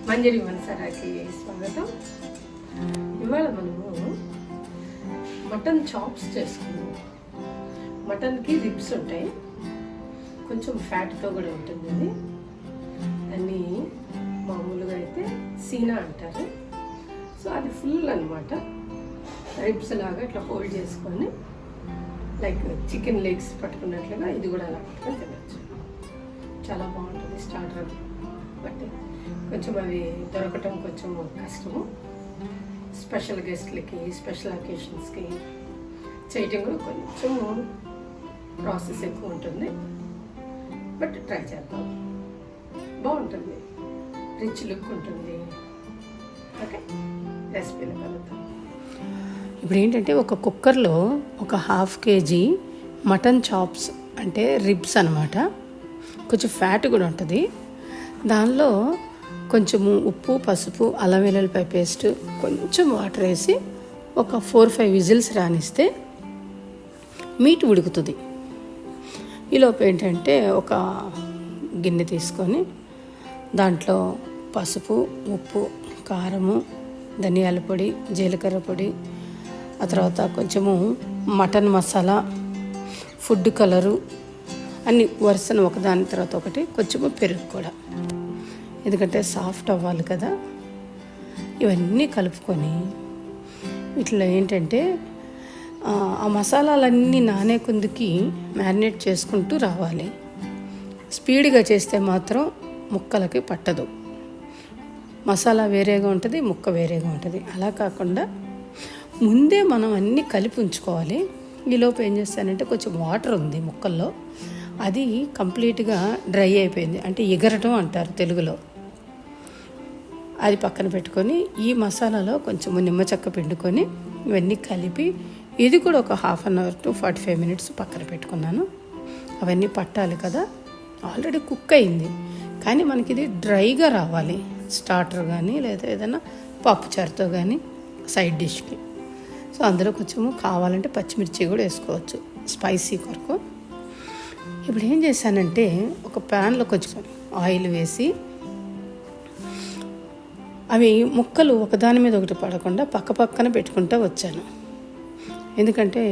మంజరి మనసారాకి స్వాగతం. ఇవాళ మనము మటన్ చాప్స్ చేసుకున్నాం. మటన్కి రిబ్స్ ఉంటాయి, కొంచెం ఫ్యాట్తో కూడా ఉంటుంది. అది దాన్ని మామూలుగా అయితే సీనా అంటారు. సో అది ఫుల్ అనమాట. రిబ్స్ లాగా ఇట్లా హోల్డ్ చేసుకొని లైక్ చికెన్ లెగ్స్ పట్టుకున్నట్లుగా ఇది కూడా అలా పట్టుకొని తినచ్చు. చాలా బాగుంటుంది స్టార్టర్. బట్ కొంచెం అవి దొరకటం కొంచెం కష్టము. స్పెషల్ గెస్ట్లకి, స్పెషల్ అకేషన్స్కి చేయటం కూడా కొంచెము ప్రాసెస్ ఎక్కువ ఉంటుంది. బట్ ట్రై చేద్దాం, బాగుంటుంది, రిచ్ లుక్ ఉంటుంది. ఓకే, రెసిపీలో కలుద్దాం. ఇప్పుడు ఏంటంటే ఒక కుక్కర్లో ఒక 1/2 kg మటన్ చాప్స్ అంటే రిబ్స్ అనమాట. కొంచెం ఫ్యాట్ కూడా ఉంటుంది. దానిలో కొంచెము ఉప్పు, పసుపు, అల్లం వెల్లుల్లిపాయ పేస్ట్, కొంచెం వాటర్ వేసి ఒక 4-5 విజిల్స్ రానిస్తే మీట్ ఉడుకుతుంది. ఈలోపు ఏంటంటే ఒక గిన్నె తీసుకొని దాంట్లో పసుపు, ఉప్పు, కారము, ధనియాల పొడి, జీలకర్ర పొడి, ఆ తర్వాత కొంచెము మటన్ మసాలా, ఫుడ్ కలరు అన్ని వరుసను ఒకదాని తర్వాత ఒకటి, కొంచెము పెరుగు కూడా, ఎందుకంటే సాఫ్ట్ అవ్వాలి కదా. ఇవన్నీ కలుపుకొని ఇట్లా ఏంటంటే ఆ మసాలాలన్నీ నానే కొందికి మ్యారినేట్ చేసుకుంటూ రావాలి. స్పీడ్గా చేస్తే మాత్రం ముక్కలకి పట్టదు. మసాలా వేరేగా ఉంటుంది, ముక్క వేరేగా ఉంటుంది. అలా కాకుండా ముందే మనం అన్నీ కలిపి ఉంచుకోవాలి. ఈలోపు ఏం చేస్తానంటే కొంచెం వాటర్ ఉంది ముక్కల్లో, అది కంప్లీట్గా డ్రై అయిపోయింది, అంటే ఎగరటం అంటారు తెలుగులో. అది పక్కన పెట్టుకొని ఈ మసాలాలో కొంచెం నిమ్మ చెక్క పిండుకొని ఇవన్నీ కలిపి ఇది కూడా ఒక 1/2 hour to 45 minutes పక్కన పెట్టుకున్నాను. అవన్నీ పట్టాలి కదా. ఆల్రెడీ కుక్ అయింది, కానీ మనకి ఇది డ్రైగా రావాలి. స్టార్టర్ కానీ లేదా ఏదైనా పప్పుచారుతో కానీ సైడ్ డిష్కి. సో అందులో కొంచెము కావాలంటే పచ్చిమిర్చి కూడా వేసుకోవచ్చు స్పైసీ కొరకు. ఇప్పుడు ఏం చేశానంటే ఒక ప్యాన్లో కొంచెం ఆయిల్ వేసి అవి ముక్కలు ఒకదాని మీద ఒకటి పడకుండా పక్క పక్కన పెట్టుకుంటూ వచ్చాను. ఎందుకంటే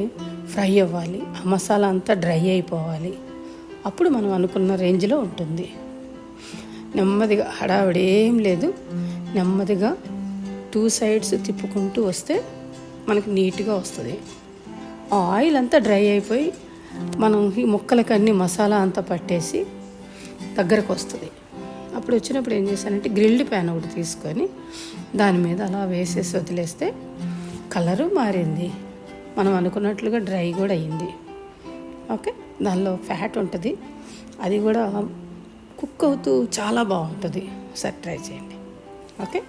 ఫ్రై అవ్వాలి, ఆ మసాలా అంతా డ్రై అయిపోవాలి. అప్పుడు మనం అనుకున్న రేంజ్లో ఉంటుంది. నెమ్మదిగా, హడావిడి ఏం లేదు, నెమ్మదిగా 2 sides తిప్పుకుంటూ వస్తే మనకి నీట్గా వస్తుంది. ఆ ఆయిల్ అంతా డ్రై అయిపోయి మనం ఈ ముక్కలకి అన్ని మసాలా అంతా పట్టేసి దగ్గరకు వస్తుంది. అప్పుడు వచ్చినప్పుడు ఏం చేశానంటే గ్రిల్డ్ ప్యాన్ ఒకటి తీసుకొని దాని మీద అలా వేసేసి వదిలేస్తే కలరు మారింది, మనం అనుకున్నట్లుగా డ్రై కూడా అయ్యింది. ఓకే, దానిలో ఫ్యాట్ ఉంటుంది, అది కూడా కుక్ అవుతూ చాలా బాగుంటుంది. ఒకసారి ట్రై చేయండి. ఓకే.